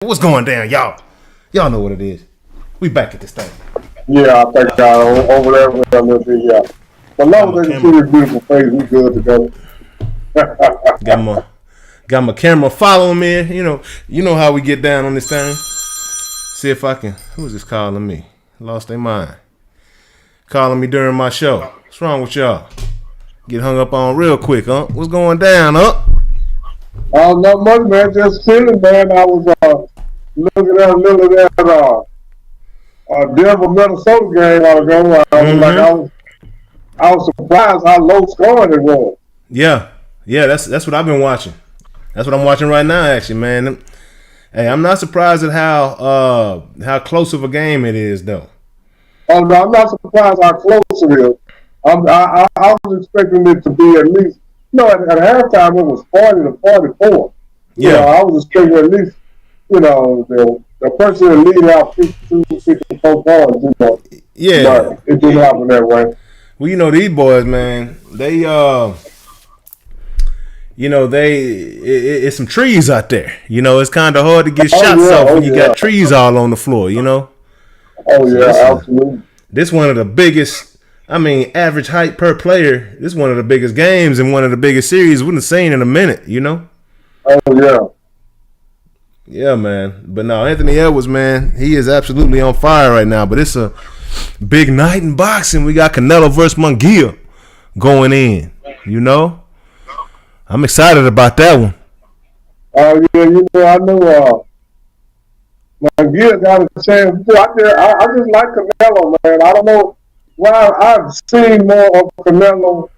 What's going down, y'all? Y'all know what it is. We back at this thing. Yeah, I think over there with a little bit, yeah. But long as they can see this beautiful face, we good to go. got my camera following me. You know how we get down on this thing. See if I can. Who's this calling me? Lost their mind. Calling me during my show. What's wrong with y'all? Get hung up on real quick, huh? What's going down, huh? Not much, man. Just chilling, man. I was looking at a little of that Denver Minnesota game I was I was surprised how low scoring it was. Yeah, that's what I've been watching. That's what I'm watching right now, actually, man. Hey, I'm not surprised at how close of a game it is, though. Oh no, I'm not surprised how close it is. I was expecting it to be at least, at halftime it was 40-44. Yeah, I was expecting at least, the person that lead out 52, 54 points. Yeah, but it didn't happen that way. Well, these boys, man, they it's some trees out there. It's kind of hard to get shots off when you got trees all on the floor. Oh yeah, absolutely. This one of the biggest. Average height per player. This is one of the biggest games and one of the biggest series we've seen in a minute. Oh yeah. Yeah, man. But no, Anthony Edwards, man, he is absolutely on fire right now. But it's a big night in boxing. We got Canelo versus Munguia going in. I'm excited about that one. Oh yeah, I know. Munguia got a chance. I just like Canelo, man. I don't know. Well, I've seen more of Canelo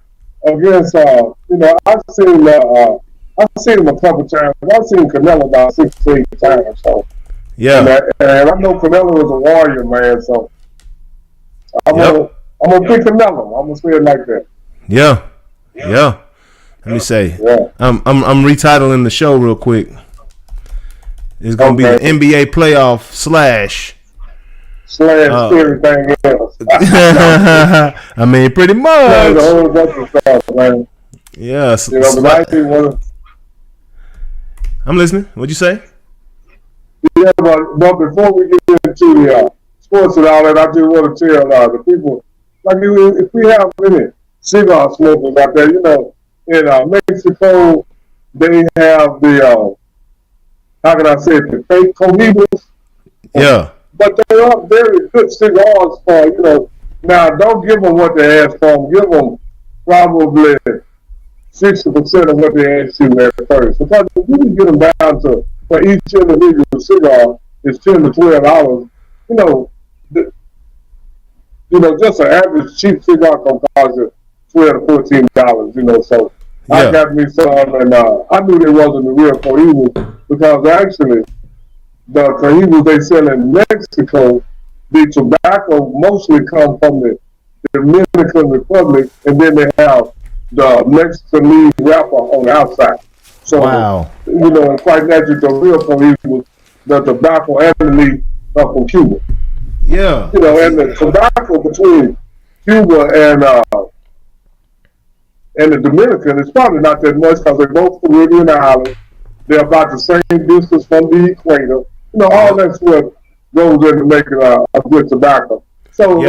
against, I've seen him a couple times. I've seen Canelo about 6 to 8 times. So, yeah. And I know Canelo is a warrior, man. So, I'm gonna pick Canelo. I'm gonna say it like that. Yeah. Let me say, I'm retitling the show real quick. It's gonna be the NBA playoff / everything else. Pretty much. There's a whole bunch of stuff, man. Yeah. I'm listening. What'd you say? Yeah, but before we get into the sports and all that, I just want to tell the people, if we have any cigar smokers out there, in Mexico, they have the, how can I say it, the fake cohitos. Yeah. But they are very good cigars for, now don't give them what they ask for. Give them probably 60% of what they ask you at first. Because if you can get them down to, for each individual cigar, it's $10 to $12. Just an average cheap cigar can cost you $12 to $14, So I got me some, and I knew they wasn't the real cohitos because actually, the cohitos they sell in Mexico, the tobacco mostly come from the Dominican Republic, and then they have the Mexican leaf wrapper on the outside. So, wow. And quite naturally, the real cohitos, the tobacco and the leaf are from Cuba. Yeah. And the tobacco between Cuba and the Dominican is probably not that much because they're both Caribbean islands. They're about the same distance from the equator. All that's what goes into making a good tobacco. So,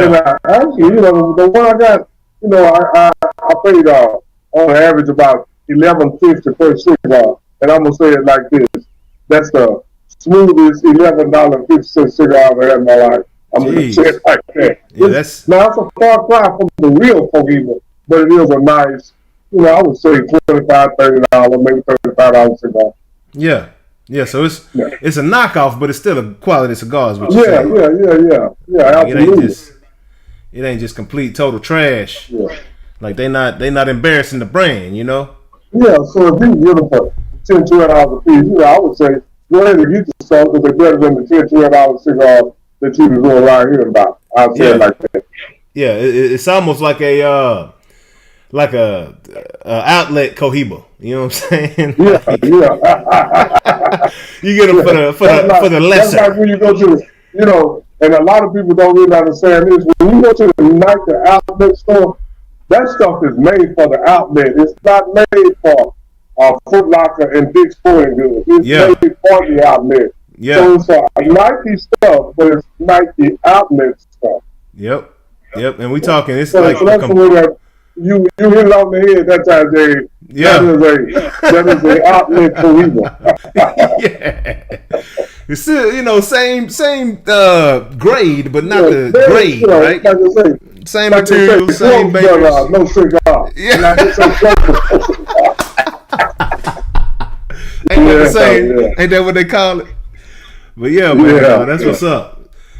actually, the one I got, I paid on average about $11.50 per cigar, and I'm gonna say it like this: that's the smoothest $11.50 cigar I've ever had in my life. I'm gonna say it like that. Yeah, now it's a far cry from the real cohiba, but it is a nice, I would say $25, $30, maybe $35 cigar. Yeah. Yeah, so it's a knockoff, but it's still a quality cigar. Is what Yeah, absolutely. It ain't just complete total trash. Yeah. Like they not embarrassing the brand, Yeah, so if you get them for $10, $12 a piece, I would say go ahead and get the stuff because they're better than the $10, $12 cigar that you can go around here and buy. I'd say it like that. Yeah, it's almost like a outlet cohiba. You know what I'm saying? Yeah. You get them for the lesser. That's like when you go to, and a lot of people don't really understand this. When you go to the Nike outlet store, that stuff is made for the outlet. It's not made for Foot Locker and Dick's Sporting Goods. It's made for the outlet. Yeah. So it's Nike stuff, but it's Nike outlet stuff. Yep. And we talking. It's So like that's the way that you hit it on the head that time, Dave. Yeah. That is a outlet for evil. Yeah. It's still, same grade, but not the grade, right? Like I say, same material, same bakers. No cigar. Yeah. Ain't that the same? Yeah. Ain't that what they call it? But yeah, man, that's what's up.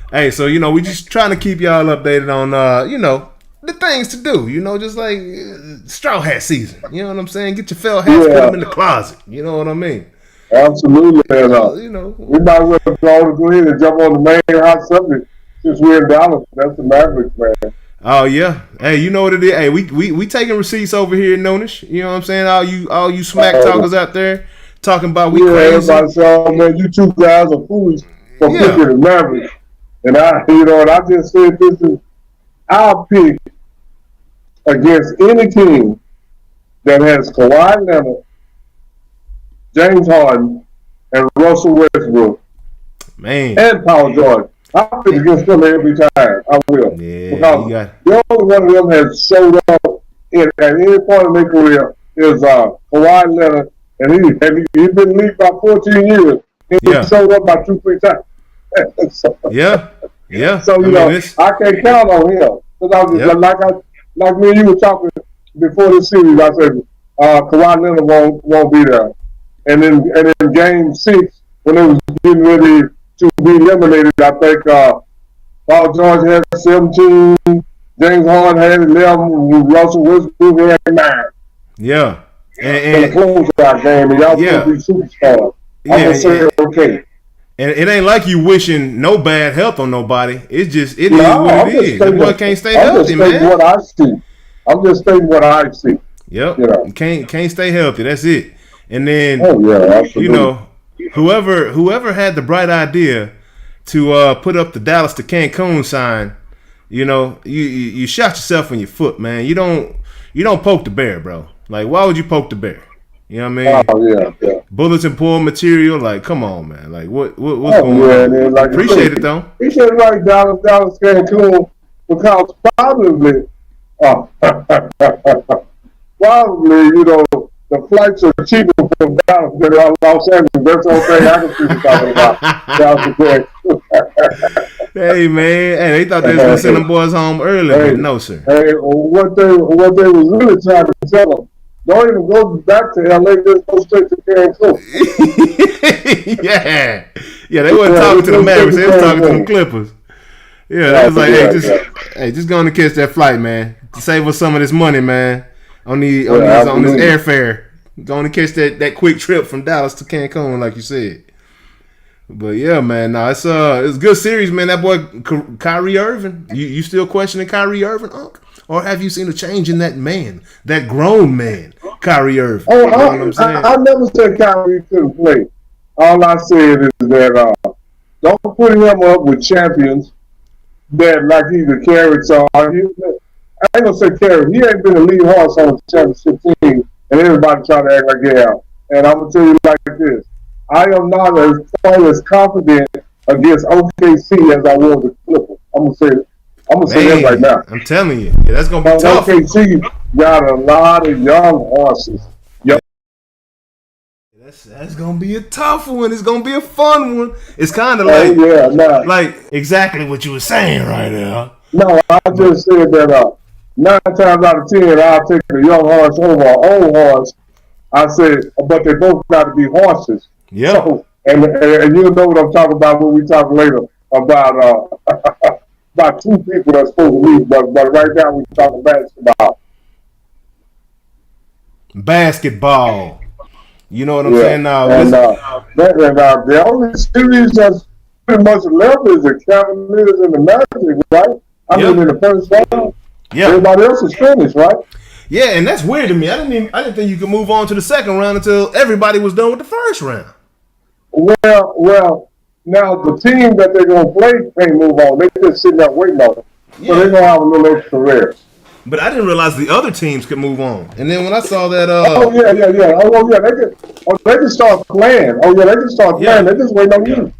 Hey, so we just trying to keep y'all updated on the things to do. Just like straw hat season. You know what I'm saying? Get your felt hats, put them in the closet. You know what I mean? Absolutely, we might as well go ahead and jump on the main hot subject since we're in Dallas. That's the Mavericks, man. Oh yeah, hey, you know what it is? Hey, we taking receipts over here in Noonish. You know what I'm saying? All you smack talkers out there talking about we crazy. Everybody say, oh man, you two guys are foolish for picking the Mavericks. And I just said this is our pick against any team that has Kawhi Leonard, James Harden, and Russell Westbrook, and Paul George. I'll pick against them every time. I will. Yeah, because the only one of them has showed up at any point in their career is Kawhi Leonard, and he's been league by 14 years. He showed up by 2-3 times. So, yeah. So I can't count on him because like me and you were talking before this series. I said Kawhi Leonard won't be there, and in Game 6 when it was getting ready to be eliminated, I think Paul George had 17, James Harden had 11, Russell Westbrook had 9. Yeah, and close that game, and y'all supposed to be superstars. I'm gonna say okay. And it ain't like you wishing no bad health on nobody. It is what it is. The boy can't stay healthy, man. I'm just stating what I see. Yep. You can't stay healthy. That's it. And then whoever had the bright idea to put up the Dallas to Cancun sign, you shot yourself in your foot, man. You don't poke the bear, bro. Like, why would you poke the bear? You know what I mean? Oh yeah. Bulletin board material, like, come on, man. Like, what's going on? Man, like appreciate it though. He should write Dallas Cancun because probably, the flights are cheaper from Dallas than Los Angeles. That's okay. I can see what talking about Dallas Cancun. Hey man, they thought they was gonna send them boys home early, but no, sir. Hey, what they was really trying to tell them. Don't even go back to LA, just go straight to Cancun. yeah, they wasn't talking to the Mavericks, they was talking to the Clippers. Yeah, they was like, just go on and catch that flight, man. To save us some of this money, man, on this airfare. Go on and catch that quick trip from Dallas to Cancun, like you said. But yeah, man, it's a good series, man. That boy Kyrie Irving. You still questioning Kyrie Irving, Unc? Or have you seen a change in that man, that grown man, Kyrie Irving? Oh, you know what I'm saying? I never said Kyrie couldn't play. All I said is that don't put him up with champions that like he's a carrot. So I ain't gonna say carrot. He ain't been a lead horse on the championship team, and everybody trying to act like yeah. And I'm gonna tell you like this: I am not as confident against OKC as I was with Clippers. I'm gonna say that right now. I'm telling you, that's gonna be tough. OKC got a lot of young horses. Yep. That's gonna be a tough one. It's gonna be a fun one. It's kind of like exactly what you were saying right there. No, I just said that 9 times out of 10, I'll take the young horse over an old horse. I said, but they both got to be horses. Yeah. So, and you know what I'm talking about when we talk later about about 2 people that's supposed to leave, but right now we're talking basketball. Basketball. You know what I'm saying now? The only series that's pretty much left is the Cavaliers and the Magic, right? I mean, in the first round. Yeah. Everybody else is finished, right? Yeah, and that's weird to me. I didn't think you could move on to the second round until everybody was done with the first round. Well. Now, the team that they're going to play can't move on. They're just sitting there waiting on it. So they're going to have a little extra rest. But I didn't realize the other teams could move on. And then when I saw that... yeah. They can start playing. They can start playing. They're just waiting on you.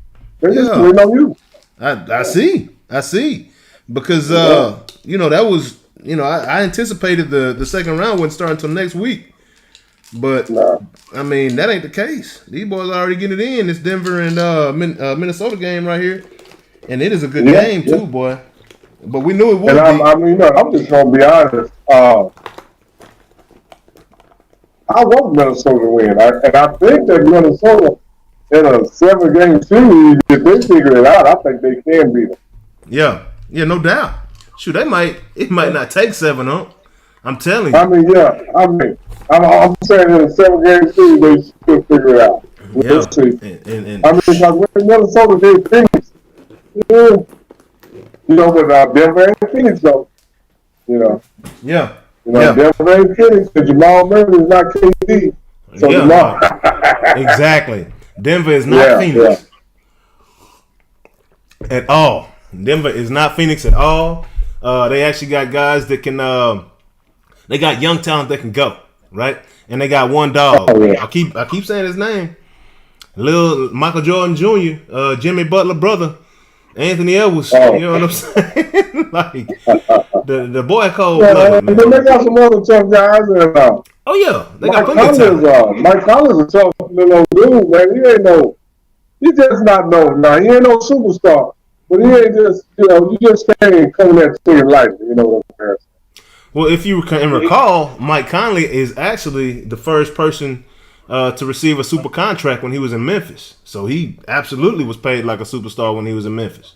They just waiting on you. I see. Because that was I anticipated the second round wouldn't start until next week. But I mean that ain't the case. These boys already getting it in. It's Denver and Minnesota game right here. And it is a good game too, boy. But we knew it would be. I'm just gonna be honest. I want Minnesota to win, and I think that Minnesota in a 7-game series, if they figure it out, I think they can beat them. Yeah, no doubt. Shoot, it might not take 7 up. I'm telling you. I'm saying in a 7-game series, they should figure it out. We'll see. Like when Minnesota did Phoenix, with Denver and Phoenix, though, Yeah. Denver and Phoenix, and Jamal Murray is not KD. So exactly. Denver is not Phoenix at all. Denver is not Phoenix at all. They actually got guys that can. They got young talent that can go right, and they got one dog. I keep saying his name, Lil Michael Jordan Jr., Jimmy Butler brother, Anthony Edwards. You know what I'm saying? Like the boy cold blooded, man. They got some other tough guys. They got plenty of talent. Mike Collins is a tough little dude, man. He just not known. Now he ain't no superstar, but he ain't just you just can't come in that team lightly. You know what I'm saying? Well, if you can recall, Mike Conley is actually the first person to receive a super contract when he was in Memphis. So he absolutely was paid like a superstar when he was in Memphis.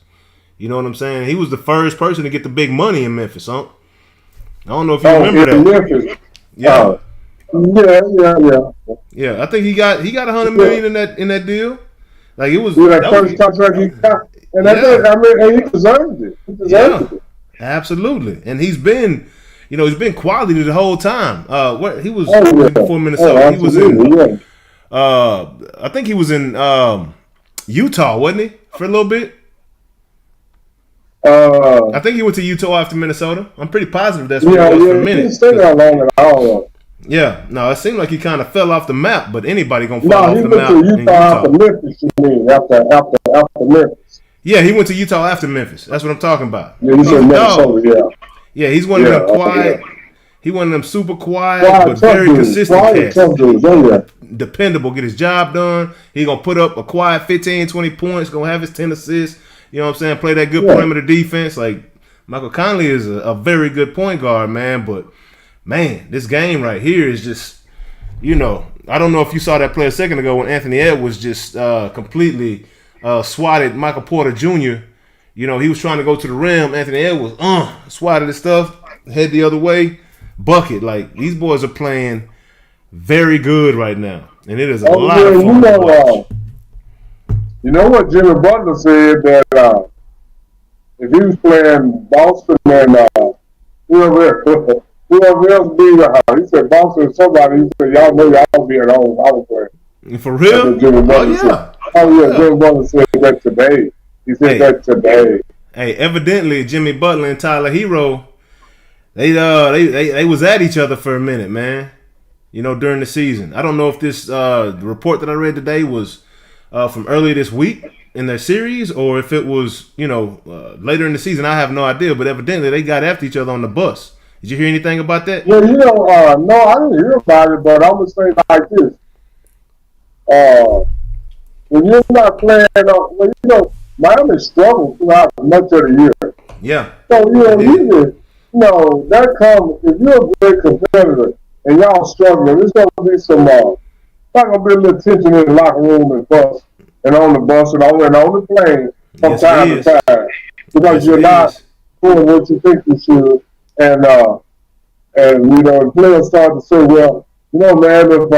You know what I'm saying? He was the first person to get the big money in Memphis, huh? I don't know if you remember that. Memphis. Yeah. Yeah. Yeah, I think he got $100 million in that deal. Like it was that first contract he got, and he deserved it. He deserved it. Absolutely, and he's been quality the whole time. He was before Minnesota. He was in. I think he was in Utah, wasn't he, for a little bit? I think he went to Utah after Minnesota. I'm pretty positive that's where he was for a minute. He didn't stay there long at all. Yeah, no, it seemed like he kind of fell off the map, but anybody gonna fall off the map. No, he went to Utah after Memphis. You mean after Memphis? Yeah, he went to Utah after Memphis. That's what I'm talking about. Yeah, he's in Minnesota. Yeah, he's one of them quiet. He one of them super quiet but very consistent cats. Dependable, get his job done. He gonna put up a quiet 15, 20 points. Gonna have his 10 assists. You know what I'm saying? Play that good perimeter defense. Like Michael Conley is a very good point guard, man. But man, this game right here is just, I don't know if you saw that play a second ago when Anthony Edwards just completely swatted Michael Porter Jr. He was trying to go to the rim. Anthony Edwards swatted his stuff, head the other way, bucket. Like these boys are playing very good right now, and it is a lot of fun to watch. You know what Jimmy Butler said that if he was playing Boston and whoever else be he said Boston or somebody, he said y'all know y'all be at home. I was playing. For real? Jimmy Butler said. Jimmy Butler said that today. He said that today. Hey, evidently Jimmy Butler and Tyler Hero, they was at each other for a minute, man. During the season. I don't know if this the report that I read today was from earlier this week in their series, or if it was later in the season. I have no idea, but evidently they got after each other on the bus. Did you hear anything about that? Yeah, no, I didn't hear about it, but I'm gonna say like this: when you're not playing, Miami struggled throughout much of the year. Yeah. So that comes if you're a great competitor and y'all struggling. There's gonna be some. Not gonna be a little tension in the locker room and bus and on the bus and on the plane from time to time because you're not doing what you think you should, and the players start to say, well, man, if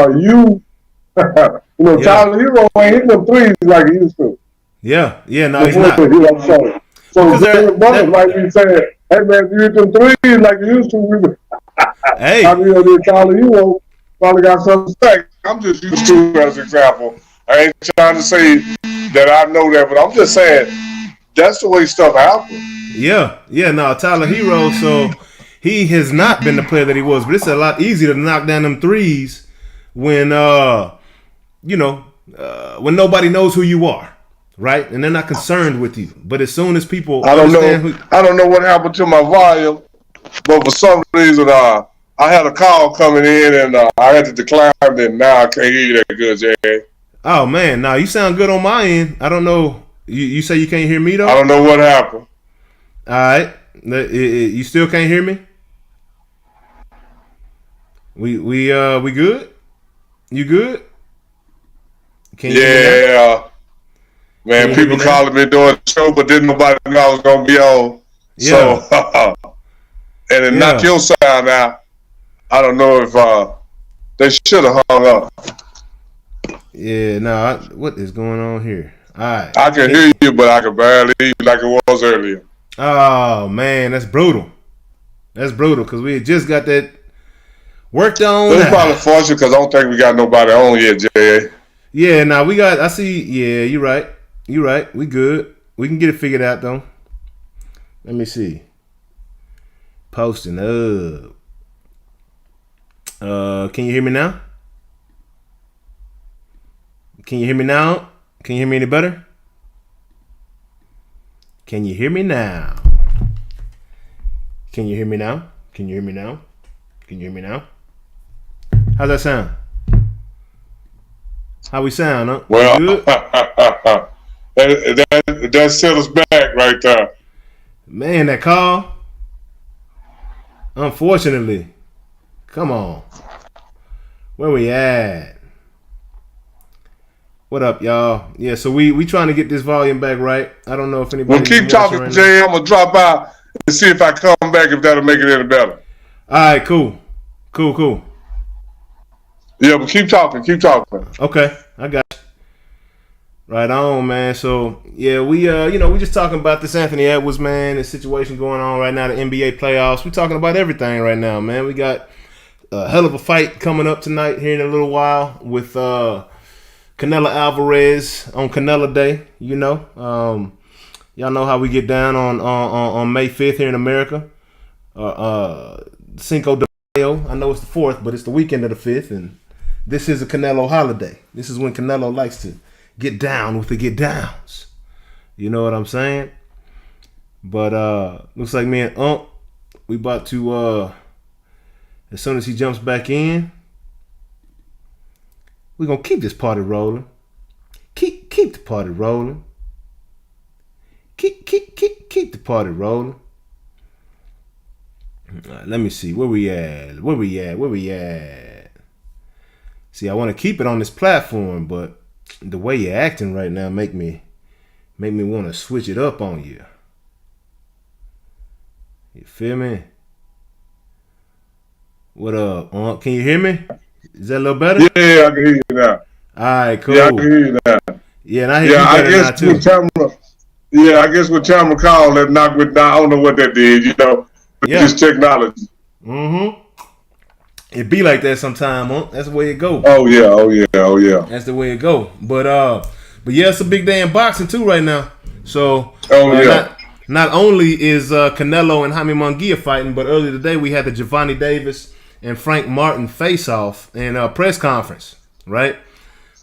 Tyler Hero ain't hitting them threes like he used to. Yeah, no, he's not. So Jimmy Butler might be saying, hey man, if you hit them threes like you used to, hey, Tyler Hero probably got some respect. I'm just used to it as an example. I ain't trying to say that I know that, but I'm just saying that's the way stuff happens. Yeah, no, Tyler Hero, so he has not been the player that he was, but it's a lot easier to knock down them threes when when nobody knows who you are. right? And they're not concerned with you. But as soon as people I don't understand know. I don't know what happened to my volume, but for some reason, I had a call coming in and I had to decline it. And now I can't hear you that good, Jay. oh man, now you sound good on my end. I don't know. You say you can't hear me though? I don't know what happened. All right, you still can't hear me? We good? You good? Can you hear me now? Man, people calling me doing the show, but didn't nobody know I was gonna be on. Yeah. So, and it knocked your sound out. I don't know if they should have hung up. Yeah, no. What is going on here? All right. I can hear you, but I can barely hear you like it was earlier. Oh man, that's brutal. That's brutal because we had just got that worked on. It's probably fortunate because I don't think we got nobody on yet, Jay. Yeah, now we got. I see. Yeah, you're right. You're right. We good. We can get it figured out though. Let me see. Posting up. Can you hear me now? Can you hear me now? Can you hear me any better? Can you hear me now? Can you hear me now? Can you hear me now? Can you hear me now? How's that sound? How we sound, huh? Well, that set us back right there. Man, that call. Unfortunately. Come on. Where we at? What up, y'all? Yeah, so we trying to get this volume back right. I don't know if anybody. Well, keep talking, right Jay. I'm gonna drop out and see if I come back if that'll make it any better. All right, cool. Yeah, but keep talking. Okay, I got you. Right on, man. So yeah, we we just talking about this Anthony Edwards, man, the situation going on right now, the NBA playoffs. We talking about everything right now, man. We got a hell of a fight coming up tonight here in a little while with Canelo Alvarez on Canelo Day. You know, y'all know how we get down on May 5th here in America. Cinco de Mayo. I know it's the 4th, but it's the weekend of the 5th, and this is a Canelo holiday. This is when Canelo likes to get down with the get downs. You know what I'm saying? But looks like me and we about to as soon as he jumps back in, we're gonna keep this party rolling. Keep the party rolling. Keep the party rolling. Let me see. Where we at? See, I want to keep it on this platform, but the way you're acting right now make me want to switch it up on you. You feel me? What up, Can you hear me? Is that a little better? Yeah, I can hear you now. All right, cool. Yeah, I can hear you now. Yeah, and I hear you better now too. I guess when Tamara called, that knocked me down. I don't know what that did, Just technology. Mm-hmm. It be like that sometime, huh? That's the way it go. Oh yeah. That's the way it go. But yeah, it's a big day in boxing too right now. So not only is Canelo and Jaime Munguia fighting, but earlier today we had the Gervonta Davis and Frank Martin face-off in a press conference, right?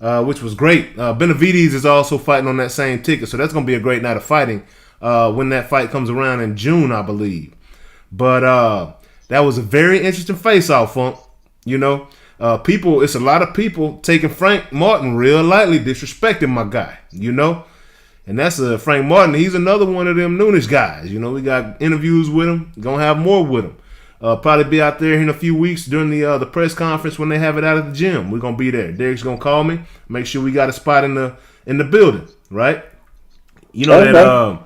Which was great. Benavidez is also fighting on that same ticket, so that's going to be a great night of fighting when that fight comes around in June, I believe. But that was a very interesting face-off, Funk. It's a lot of people taking Frank Martin real lightly, disrespecting my guy, And that's Frank Martin. He's another one of them Noonish guys. We got interviews with him. Gonna have more with him. Probably be out there in a few weeks during the press conference when they have it out at the gym. We're gonna be there. Derek's gonna call me, make sure we got a spot in the building, right? The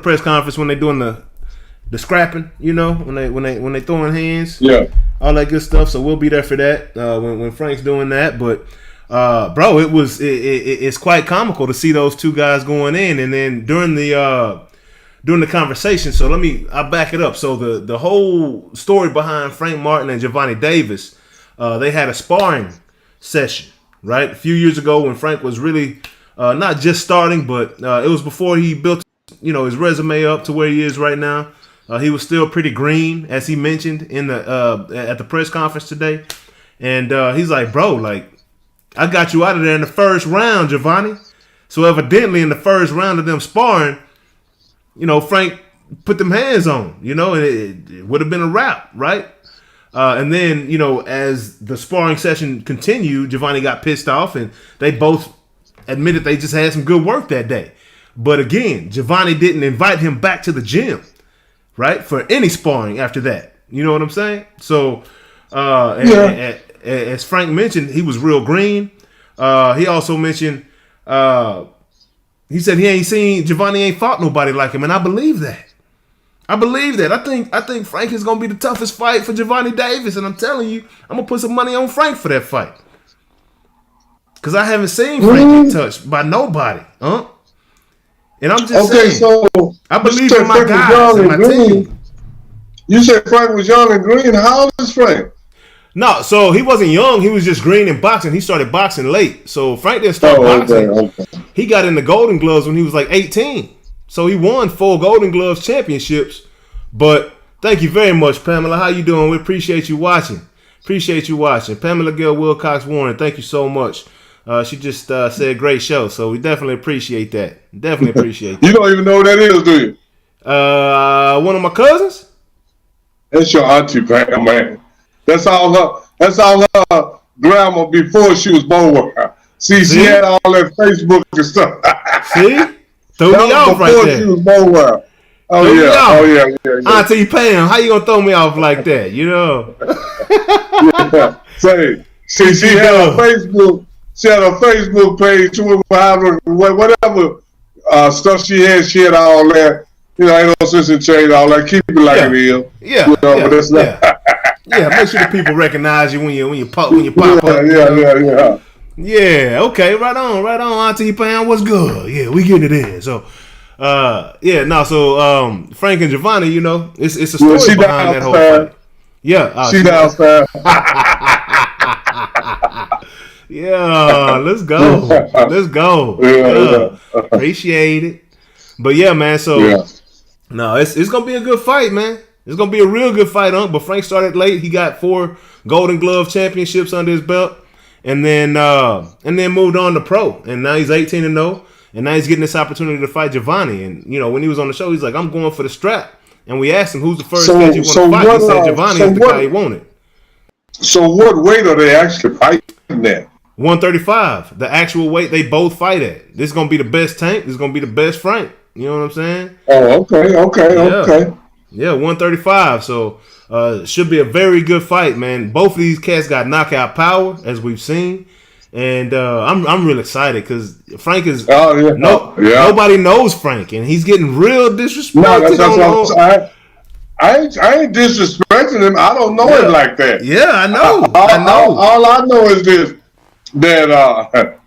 press conference when they doing the scrapping, when they throwing hands, all that good stuff. So we'll be there for that when Frank's doing that. But bro, it's quite comical to see those two guys going in, and then during the conversation. So I'll back it up. So the whole story behind Frank Martin and Gervonta Davis, they had a sparring session, right? A few years ago when Frank was really not just starting, but it was before he built, his resume up to where he is right now. He was still pretty green, as he mentioned at the press conference today. And he's like, bro, I got you out of there in the first round, Gervonta. So evidently in the first round of them sparring, Frank put them hands on, and it would have been a wrap, right? And then, as the sparring session continued, Giovanni got pissed off, and they both admitted they just had some good work that day. But again, Giovanni didn't invite him back to the gym, right, for any sparring after that. You know what I'm saying? So, as Frank mentioned, he was real green. He also mentioned, he said Giovanni ain't fought nobody like him, and I believe that. I think Frank is gonna be the toughest fight for Giovanni Davis, and I'm telling you, I'm gonna put some money on Frank for that fight. Cause I haven't seen Frank get touched by nobody, huh? And I'm just saying, so I believe in my guys and my team. You said Frank was young and green. How old is Frank? No, so he wasn't young. He was just green in boxing. He started boxing late. So Frank didn't start boxing. Okay. He got in the Golden Gloves when he was like 18. So he won 4 Golden Gloves championships. But thank you very much, Pamela. How you doing? We appreciate you watching. Pamela Gail Wilcox Warren, thank you so much. She just said great show. So we definitely appreciate that. You don't even know who that is, do you? One of my cousins. That's your auntie, man. That's all her grandma before she was born with her. See, she had all that Facebook and stuff. See? Threw me off right there. Before she was born with her. Oh yeah. Auntie Pam, how you gonna throw me off like that? Yeah. See, she had a Facebook. She had a Facebook page. Whatever stuff she had all that. Ain't no sense in change all that. Keep it like it is. Yeah. But it's not. Yeah, make sure the people recognize you when you pop up. Yeah. Yeah, okay, right on, Auntie Pam, what's good? Yeah, we getting it in. So, so Frank and Giovanni, it's a story behind that whole fight. Yeah, she downstairs. Yeah, let's go. Yeah. Appreciate it. But yeah, man. So no, it's gonna be a good fight, man. It's gonna be a real good fight, But Frank started late. He got 4 Golden Glove championships under his belt, and then moved on to pro. And now he's 18-0, and now he's getting this opportunity to fight Giovanni. And when he was on the show, he's like, "I'm going for the strap." And we asked him, "Who's the first guy you want to fight?" He said Giovanni is the guy he wanted. So what weight are they actually fighting at? 135, the actual weight they both fight at. This is gonna be the best Tank. This is gonna be the best Frank. You know what I'm saying? Oh, okay. Yeah, 135. So should be a very good fight, man. Both of these cats got knockout power, as we've seen, and I'm real excited because Frank is nobody knows Frank, and he's getting real disrespected. No, I ain't disrespecting him. I don't know him like that. Yeah, I know. All I know is this. That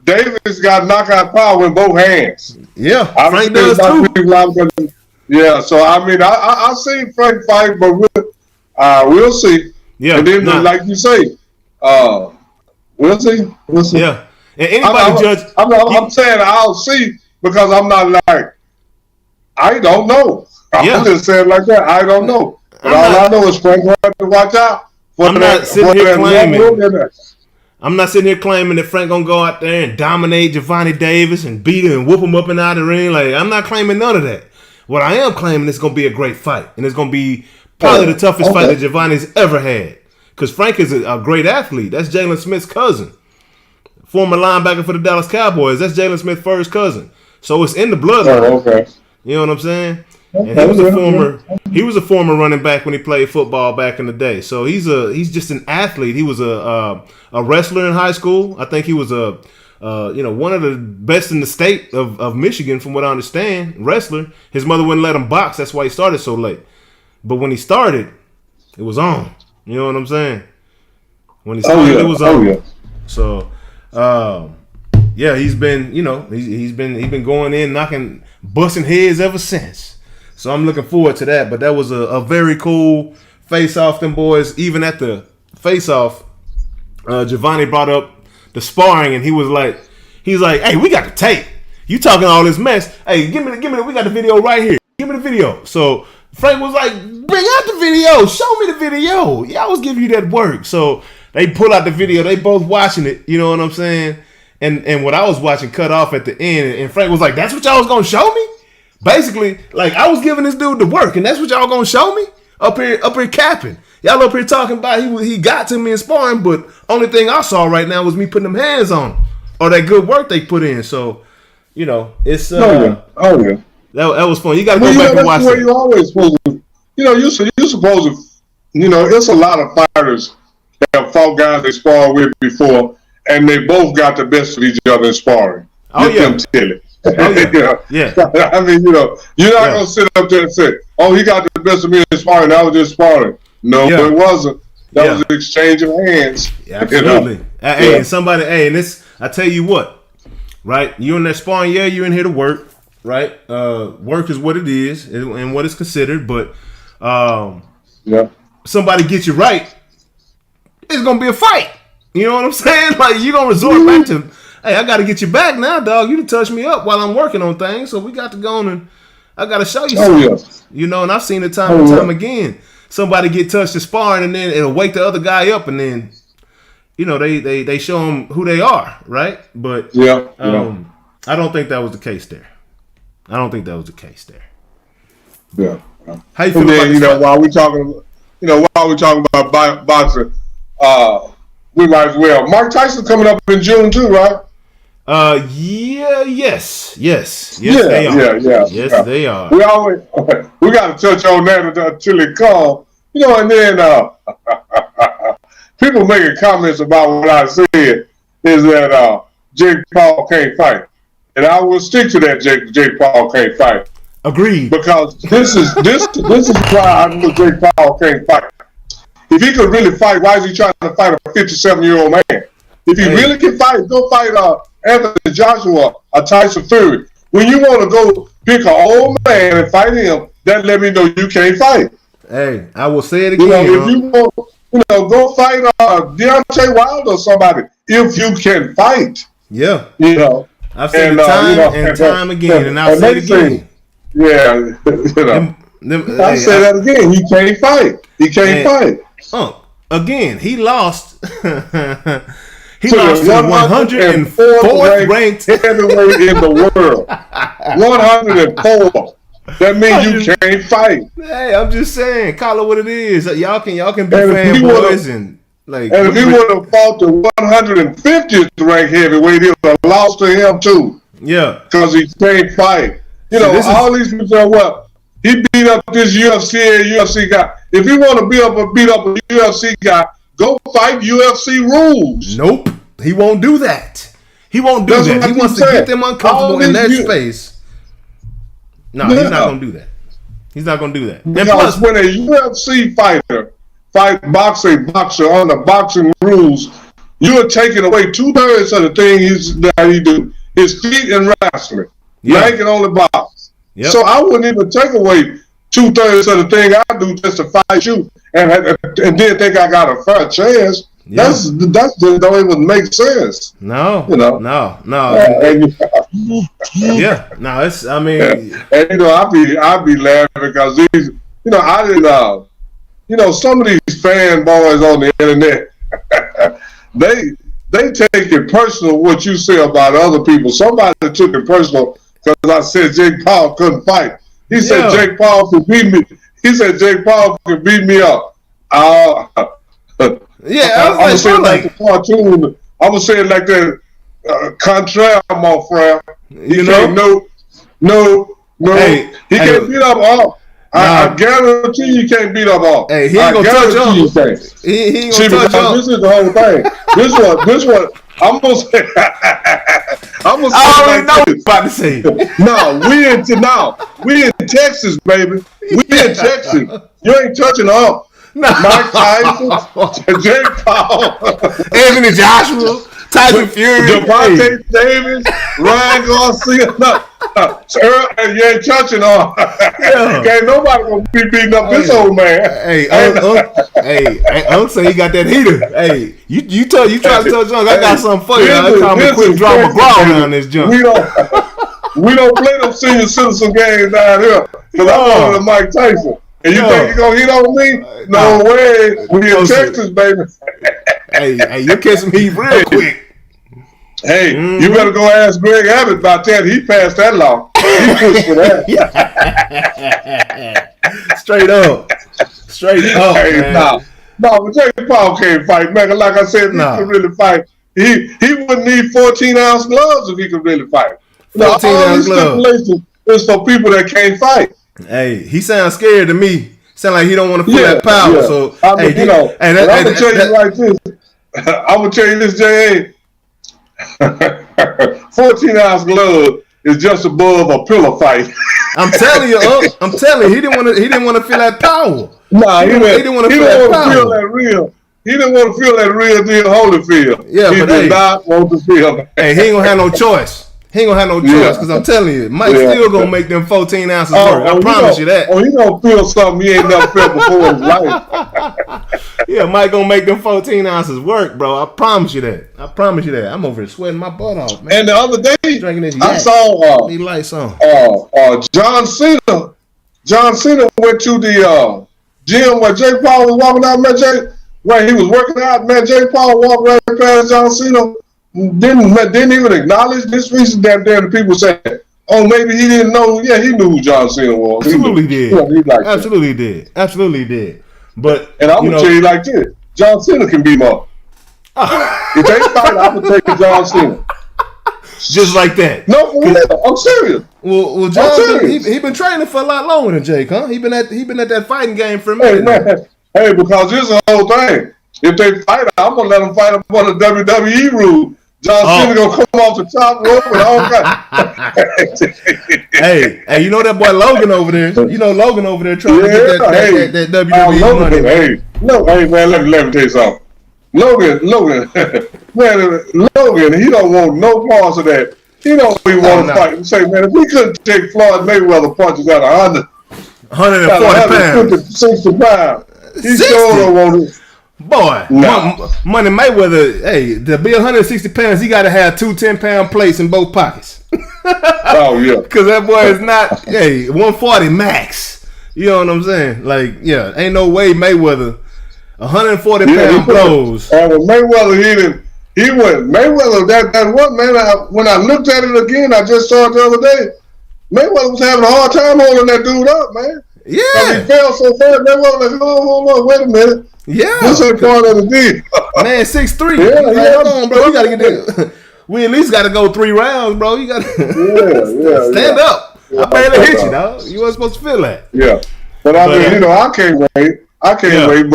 Davis got knockout power in both hands. Yeah, Frank does too. Yeah, so I mean, I seen Frank fight, but we'll see. Yeah, and then like you say, we'll see. Yeah, and anybody judge. I'm saying I'll see because I'm not like I don't know. I'm just saying like that. I don't know. But all I know is Frank had to watch out. I'm not sitting here claiming that Frank gonna go out there and dominate Giovanni Davis and beat him and whoop him up and out of the ring. Like, I'm not claiming none of that. What I am claiming is gonna be a great fight, and it's gonna be probably the toughest fight that Giovanni's ever had. Because Frank is a great athlete. That's Jalen Smith's cousin, former linebacker for the Dallas Cowboys. That's Jalen Smith's first cousin. So it's in the bloodline. You know what I'm saying? And he was a former running back when he played football back in the day. So he's just an athlete. He was a wrestler in high school. I think he was one of the best in the state of Michigan, from what I understand. Wrestler. His mother wouldn't let him box. That's why he started so late. But when he started, it was on. You know what I'm saying? When he started, it was on. So he's been he's been going in busting heads ever since. So I'm looking forward to that. But that was a very cool face-off. Them boys, even at the face-off, Giovanni brought up the sparring, and he was like, "Hey, we got the tape. You talking all this mess? Hey, give me we got the video right here. Give me the video." So Frank was like, "Bring out the video. Show me the video. Yeah, I was giving you that work." So they pull out the video. They both watching it. You know what I'm saying? And what I was watching cut off at the end, and Frank was like, "That's what y'all was gonna show me." Basically, like I was giving this dude the work, and that's what y'all gonna show me up here capping. Y'all up here talking about he got to me in sparring, but only thing I saw right now was me putting them hands on him or that good work they put in. So, it's Oh yeah. That was fun. You got to go back and watch it. It. You always supposed to. You're supposed to. It's a lot of fighters that have fought guys they sparred with before, and they both got the best of each other in sparring. Oh yeah. Yeah. I mean, you're not gonna sit up there and say, "Oh, he got the best of me in sparring. I was just sparring." No, it wasn't. That was an exchange of hands. Yeah, absolutely. Hey, and somebody. Hey, and this. I tell you what. Right, you in that sparring? Yeah, you in here to work. Right, work is what it is and what it's considered. But somebody get you right, it's gonna be a fight. You know what I'm saying? Like you gonna resort back to, hey, I gotta get you back now, dog. You done touch me up while I'm working on things, so we got to go on and I gotta show you something. And I've seen it time and time again. Somebody get touched in sparring, and then it'll wake the other guy up, and then they show them who they are, right? But I don't think that was the case there. Yeah. How you feel about then, while we talking about boxing, we might as well. Mike Tyson coming up in June too, right? Yes, they are. Yes, they are. We got to touch on that until it comes, and then people making comments about what I said is that Jake Paul can't fight, and I will stick to that. Jake Paul can't fight. Agreed. Because this is why I know Jake Paul can't fight. If he could really fight, why is he trying to fight a 57-year-old man? If he really can fight, go fight Anthony Joshua or Tyson Fury. When you want to go pick an old man and fight him, that let me know you can't fight. Hey, I will say it again. If you want, go fight Deontay Wilder or somebody. If you can fight. Yeah. I've said it time and time again, and I'll say it again. I say that again. He can't fight. He can't fight. Again, he lost. He lost to 104th ranked heavyweight in the world. 104. That means you can't fight. Hey, I'm just saying, call it what it is. Y'all can be fanboys and like. And if he would have fought the 150th ranked heavyweight, he would have lost to him too. Yeah, because he can't fight. All these people say, "Well, he beat up this UFC guy." If you want to beat up a UFC guy, go fight UFC rules. Nope, he won't do that. He won't do that. He wants to get them uncomfortable in that space. No, he's not going to do that. He's not going to do that. Because when a UFC fighter fight a boxer on the boxing rules, you are taking away 2/3 of the thing that he do. His feet and wrestling. Yeah. He can only box. Yep. So I wouldn't even take away 2/3 of the thing I do just to fight you and then think I got a fair chance. Yeah. That don't even make sense. No. No. Yeah. No, it's, I mean. And, I'd be laughing because these, I didn't, some of these fanboys on the internet, they take it personal what you say about other people. Somebody took it personal because I said Jake Paul couldn't fight. He said Jake Paul could beat me. He said Jake Paul could beat me up. I'm gonna say it like the cartoon. I'm gonna say it like that. Contraire, mon frère. He can't no. Hey, he can't beat up all. I guarantee you can't beat up all. Hey, he ain't gonna touch on. He ain't gonna touch on. This is the whole thing. This one. I'm gonna say. I already know what you're about to say. We in Texas, baby. We in Texas. You ain't touching all. No. Mike Tyson, Jake Paul, Anthony Joshua, Tyson Fury, Devontae Davis, Ryan Garcia. You ain't touching all. Ain't nobody gonna be beating up this old man. Hey, Unc say he got that heater. Hey, you try to touch Unc. I got something for you. I call me quick draw McGraw around this junk. We don't play them senior citizen games down here because I'm one of the Mike Tyson. And you think you're going to hit on me? No way. We in Texas, baby. Hey, you catch some heat real quick. Hey, you better go ask Greg Abbott about that. He passed that law. He pushed for that. Straight up. Hey, man. but Jake Paul can't fight, man. Like I said, if he could really fight, he wouldn't need 14-ounce gloves if he could really fight. 14-ounce gloves. Stipulations is for people that can't fight. Hey, he sounds scared to me. Sound like he don't want to feel that power. Yeah. So, I mean, hey, I'm gonna tell you like this. I'm gonna tell you this, J.A. 14-ounce glove is just above a pillow fight. I'm telling you, he didn't want to feel that power. Nah, he didn't want to feel that power. He didn't want to feel that real deal Holyfield. Yeah, he did not want to feel that. Hey, he ain't gonna have no choice. Because I'm telling you, Mike still gonna make them 14 ounces work. I promise you that. Oh, he gonna feel something he ain't never felt before in his life. Yeah, Mike gonna make them 14 ounces work, bro. I promise you that. I'm over here sweating my butt off, man. And the other day, drinking this I saw need lights on. John Cena. John Cena went to the gym where Jake Paul was walking out. Where he was working out, man. Jake Paul walked right past John Cena. Didn't even acknowledge this reason. Damn, the people say, "Oh, maybe he didn't know." Yeah, he knew who John Cena was. Absolutely did. But and I'm gonna tell you like this: John Cena can beat him up. If they fight, I'm gonna take John Cena. Just like that. No, for real. I'm serious. Well, John, he been training for a lot longer than Jake, huh? He been at that fighting game for a minute. Hey, man. Hey, because this is the whole thing. If they fight, I'm gonna let them fight up on the WWE rule. John Cena gonna come off the top rope and all kinds. hey, you know that boy Logan over there? You know Logan over there trying to get that WWE money. Hey, man, let me tell you something. Logan, man, Logan, he don't want no parts of that. He don't even want to fight. And say, man, if we couldn't take Floyd Mayweather punches out 140 pounds, 60 pounds, he sure don't want it. Boy, Money Mayweather, hey, to be 160 pounds, he got to have 2 10-pound plates in both pockets. Oh, yeah. Because that boy is not, 140 max. You know what I'm saying? Like, yeah, ain't no way Mayweather, 140-pound blows. And with Mayweather, he went, Mayweather, that one, man, when I looked at it again, I just saw it the other day, Mayweather was having a hard time holding that dude up, man. Yeah. He fell so fast, Mayweather was like, hold on, wait a minute. Yeah. This ain't part of the deal. Man, 6'3". Yeah, hold on, bro. You got to get there. We at least got to go 3 rounds, bro. You got to stand up. Yeah. I barely hit you, dog. You weren't supposed to feel that. Yeah. But I mean, I can't wait. Wait.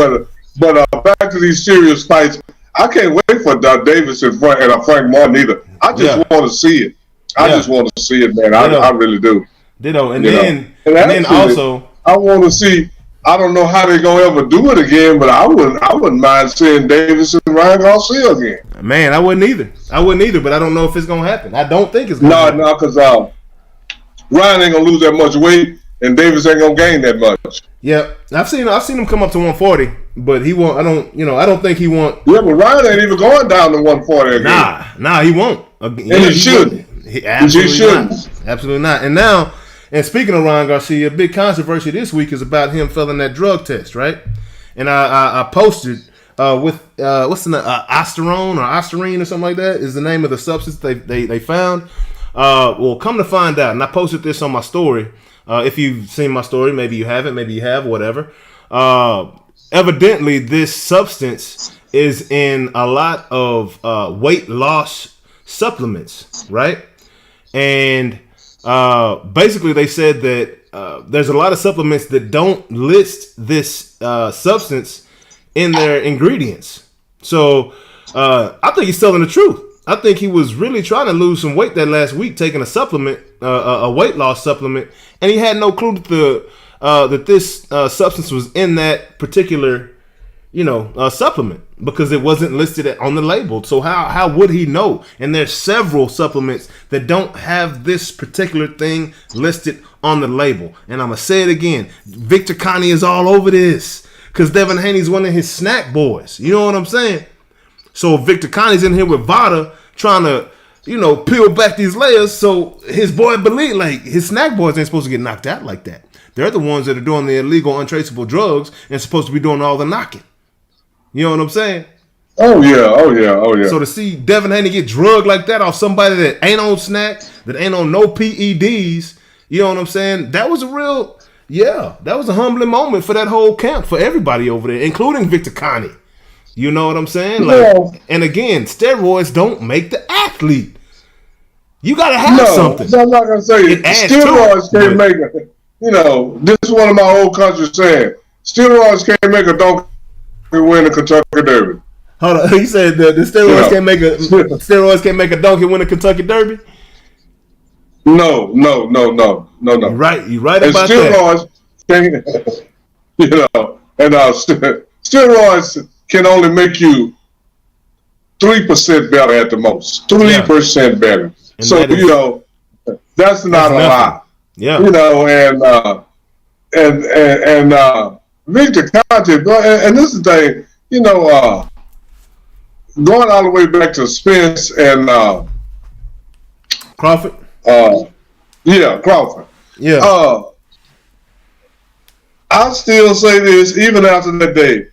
But back to these serious fights, I can't wait for Davis and Frank Martin either. I just want to see it. I just want to see it, man. I really do. Ditto. And then also, I want to see. I don't know how they're gonna ever do it again, but I wouldn't mind seeing Davis and Ryan Garcia again. Man, I wouldn't either, but I don't know if it's gonna happen. I don't think it's gonna happen. No, because Ryan ain't gonna lose that much weight, and Davis ain't gonna gain that much. Yeah, I've seen him come up to 140, but he won't. I don't think he won't. Yeah, but Ryan ain't even going down to 140 again. Nah, he won't. And he shouldn't. Absolutely not. And now. And speaking of Ryan Garcia, a big controversy this week is about him failing that drug test, right? And I posted with what's the name? Ostarine or something like that is the name of the substance they found. Well, come to find out, and I posted this on my story. If you've seen my story, maybe you haven't, maybe you have, whatever. Evidently, this substance is in a lot of weight loss supplements, right? And basically, they said that there's a lot of supplements that don't list this substance in their ingredients. So I think he's telling the truth. I think he was really trying to lose some weight that last week, taking a supplement, a weight loss supplement, and he had no clue that this substance was in that particular, supplement, because it wasn't listed on the label. So how would he know? And there's several supplements that don't have this particular thing listed on the label. And I'm gonna say it again, Victor Connie is all over this because Devin Haney's one of his snack boys. You know what I'm saying? So Victor Connie's in here with Vada trying to, peel back these layers. So his boy believe, like, his snack boys ain't supposed to get knocked out like that. They're the ones that are doing the illegal, untraceable drugs and supposed to be doing all the knocking. You know what I'm saying? Oh yeah, oh yeah, oh yeah. So to see Devin Haney get drugged like that off somebody that ain't on snack, that ain't on no PEDs, you know what I'm saying? That was a real, that was a humbling moment for that whole camp, for everybody over there, including Victor Connie. You know what I'm saying? Like, and again, steroids don't make the athlete. You gotta have something. No, I'm not gonna say steroids can't make it. You know, this is one of my old country saying. Steroids can't make a donkey win a Kentucky Derby. Hold on, he said the steroids can't make a donkey win a Kentucky Derby. No. You're right and about steroids that. You know, and steroids can only make you 3% better at the most. 3% better. And so you know, that's not a lot. Yeah. You know, and Victor Conte, and this is the thing, you know, going all the way back to Spence and Crawford. Crawford. Yeah. I still say this, even after that day,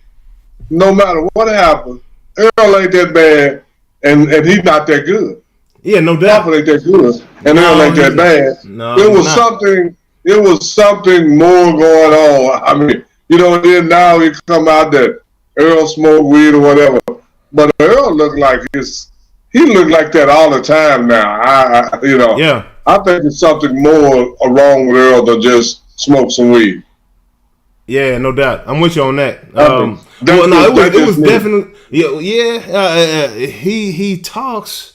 no matter what happened, Earl ain't that bad, and he's not that good. Yeah, no doubt. Crawford ain't that good, and Earl ain't that bad. No, it was something. It was something more going on. I mean, you know, then now he come out that Earl smoked weed or whatever, but Earl looked like he looked like that all the time now. I think it's something more wrong with Earl than just smoke some weed. Yeah, no doubt. I'm with you on that. It was definitely he talks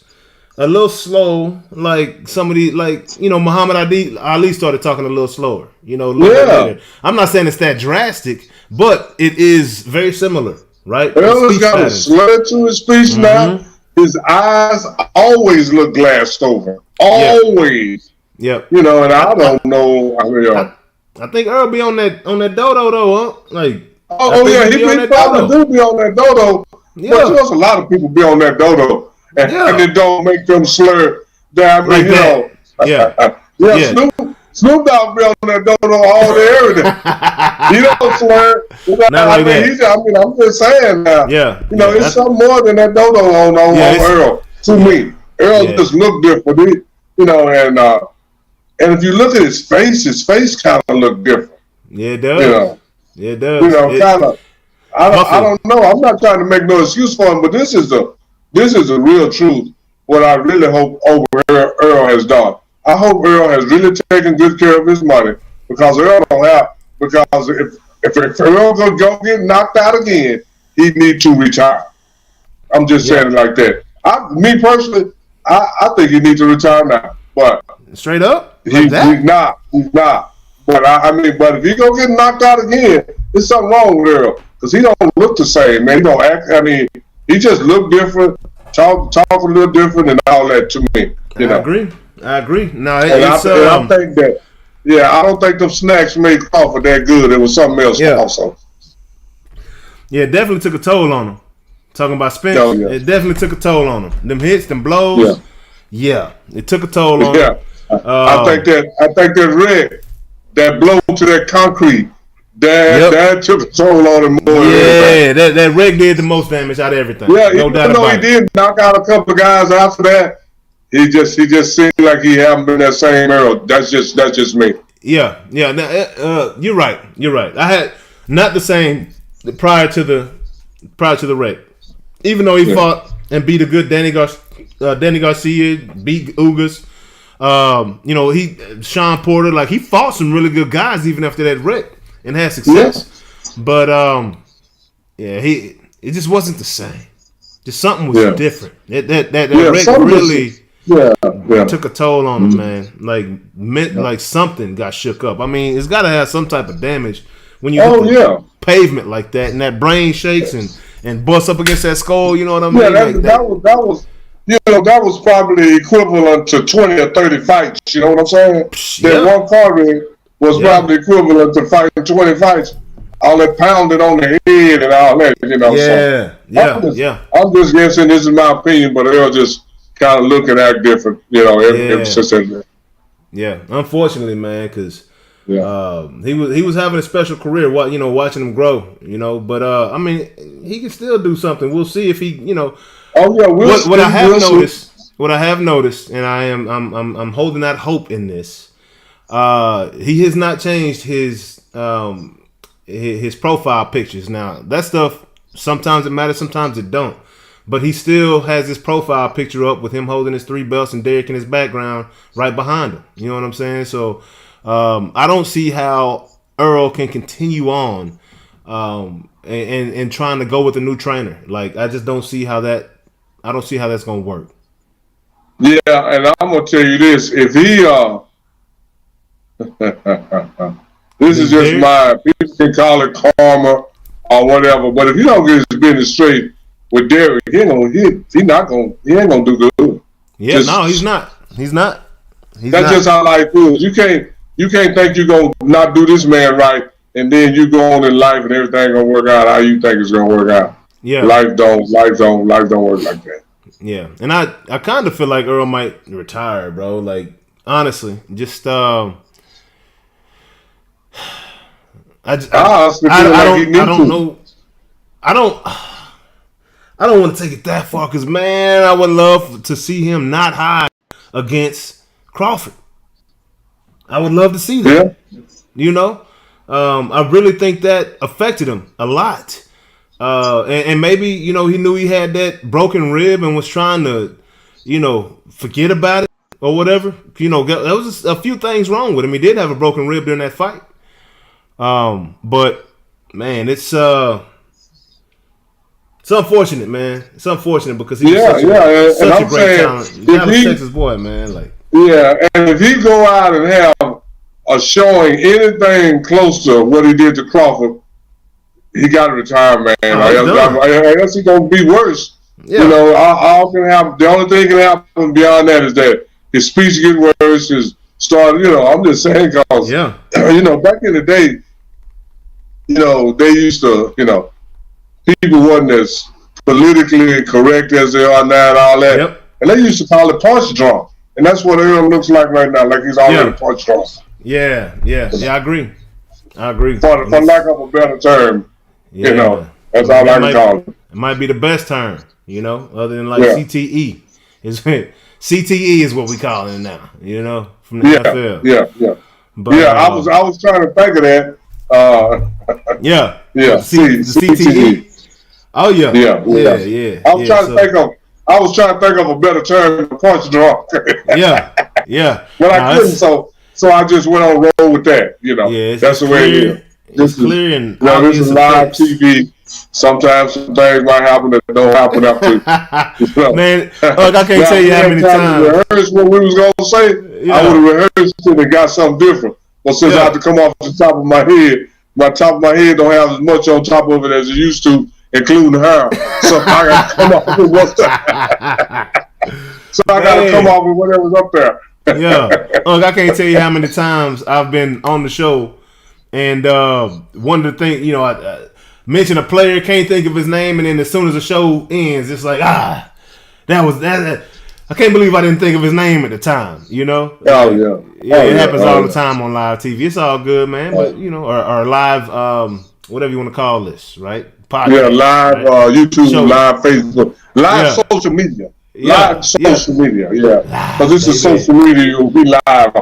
a little slow, like somebody like Muhammad Ali started talking a little slower. You know, later. I'm not saying it's that drastic, but it is very similar, right? Earl has got a slur to his speech now. His eyes always look glassed over. Always. Yep. You know, and I don't know. I think Earl be on that dodo though, huh? Like, he probably do be on that dodo. Yeah. But there's a lot of people be on that dodo, and it don't make them slur. That I mean, Snoop Dogg be on that dodo all day, every day. He don't slur. I'm just saying now. Yeah. You know, it's something more than that dodo on Earl. To me, Earl just look different. You know, and if you look at his face kind of look different. Yeah, it does. You know, yeah, it does. You know, kind of. I don't know. I'm not trying to make no excuse for him, but this is the real truth. What I really hope Earl has done. I hope Earl has really taken good care of his money, because Earl don't have. Because if Earl go get knocked out again, he need to retire. I'm just saying it like that. Me personally, I think he needs to retire now. But straight up, he's not. But but if he go get knocked out again, there's something wrong with Earl, because he don't look the same, man. He don't act. I mean, he just look different, talk a little different, and all that to me. I agree. No, I think that. Yeah, I don't think them snacks made Crawford that good. It was something else also. Yeah, it definitely took a toll on him. Talking about Spence, it definitely took a toll on him. Them hits, them blows. Yeah, it took a toll on him. I think that red, that blow to that concrete, that took a toll on him more. Yeah, that rig did the most damage out of everything. Yeah, no doubt about it. He did knock out a couple of guys after that. He just seemed like he hadn't been that same Earl. That's just me. Yeah. Now, you're right. I had not the same prior to the wreck. Even though he fought and beat a good Danny Garcia, beat Ugas. Sean Porter, like, he fought some really good guys even after that wreck and had success. Yeah. But it just wasn't the same. Just something was different. That wreck really took a toll on him, man. Like something got shook up. I mean, it's got to have some type of damage when you hit pavement like that, and that brain shakes and busts up against that skull. You know what I mean? Yeah, that was probably equivalent to 20 or 30 fights. You know what I'm saying? That one car was probably equivalent to fighting 20 fights. All that pounded on the head and all that. You know. I'm just guessing. This is my opinion, but Earl just kind of look and act different. You know, ever since that. Yeah, unfortunately, man, because He was having a special career. Watching him grow. But I mean, he can still do something. We'll see if he. Oh yeah, what I have noticed, and I'm holding that hope in this. He has not changed his profile pictures. Now that stuff sometimes it matters, sometimes it don't. But he still has his profile picture up with him holding his 3 belts and Derek in his background right behind him. You know what I'm saying? So I don't see how Earl can continue on and trying to go with a new trainer. Like I just don't see how that. I don't see how that's gonna work. Yeah, and I'm gonna tell you this: if he, this is just my. People can call it karma or whatever, but if he don't get his business straight with Derek, he ain't gonna do good. Yeah, no, he's not. He's not. That's just how life is. You can't think you're gonna not do this man right, and then you go on in life and everything gonna work out how you think it's gonna work out. Yeah, life don't work like that. Yeah, and I kind of feel like Earl might retire, bro. Like honestly, just I don't want to take it that far because, man, I would love to see him not high against Crawford. I would love to see that. Yeah. I really think that affected him a lot. And maybe, he knew he had that broken rib and was trying to, forget about it or whatever. There was a few things wrong with him. He did have a broken rib during that fight. But, man, it's unfortunate, man. It's unfortunate because he's such a great talent. He's not a Texas boy, man. And if he go out and have a showing anything close to what he did to Crawford, he got to retire, man. I guess he's gonna be worse. Yeah. All can happen. The only thing can happen beyond that is that his speech get worse. His start. I'm just saying because back in the day, they used to, people wasn't as politically correct as they are now and all that. Yep. And they used to call it punch drunk. And that's what Earl looks like right now, like he's already punch drunk. Yeah, I agree. For lack of a better term, that's all I can call it. It might be the best term, other than CTE. CTE is what we call it now, from the NFL. Yeah. But, I was trying to think of that. CTE. Oh yeah. I was trying to think of a better term than punch drunk. yeah. But I couldn't, so I just went on roll with that. That's the way it is. It's clear and this is live TV. Sometimes some things might happen that don't happen after. Man, look, I can't tell you how many times. Rehearsed what we was gonna say. I would have rehearsed it and got something different. But since I have to come off the top of my top of my head don't have as much on top of it as it used to, including hair. So I got to come off with what's So I got to come off with whatever's up there. Look, I can't tell you how many times I've been on the show, and one of the things, I mention a player, can't think of his name, and then as soon as the show ends, it's like, that was that. I can't believe I didn't think of his name at the time, It happens all the time on live TV. It's all good, man. But or live, whatever you want to call this, right? Podcast, live YouTube, show. Live Facebook, live social media, live social media. Because this is social media. You'll be live.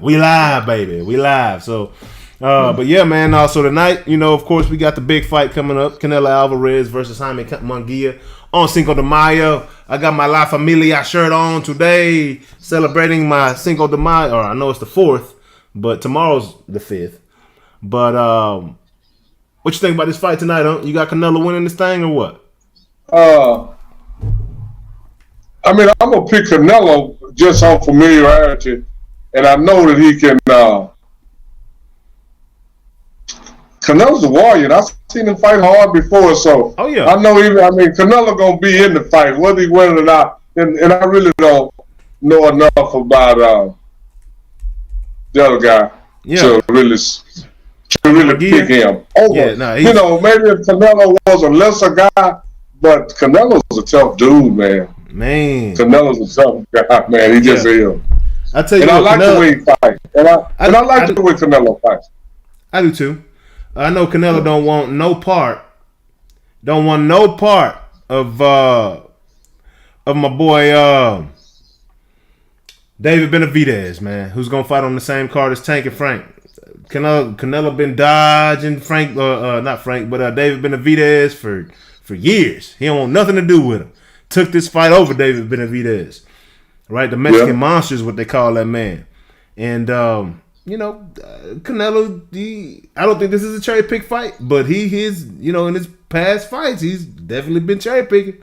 We live, baby. We live. So. But yeah, man. Also tonight, of course, we got the big fight coming up: Canelo Alvarez versus Jaime Munguia on Cinco de Mayo. I got my La Familia shirt on today, celebrating my Cinco de Mayo. Or I know it's the 4th, but tomorrow's the 5th. But what you think about this fight tonight? Huh? You got Canelo winning this thing or what? I mean, I'm gonna pick Canelo just on familiarity, and I know that he can. Canelo's a warrior, and I've seen him fight hard before, so I know Canelo gonna be in the fight, whether he wins or not. And I really don't know enough about the other guy to really pick him. Maybe if Canelo was a lesser guy, but Canelo's a tough dude, man. Canelo's a tough guy, man. He just is. I tell you And what, I like Canelo, the way he fights. And I like the way Canelo fights. I do too. I know Canelo don't want no part of my boy David Benavidez, man, who's gonna fight on the same card as Tank and Frank. Canelo been dodging David Benavidez for years. He don't want nothing to do with him. Took this fight over David Benavidez, right? The Mexican monster is what they call that man. And Canelo, I don't think this is a cherry pick fight, but in his past fights, he's definitely been cherry picking.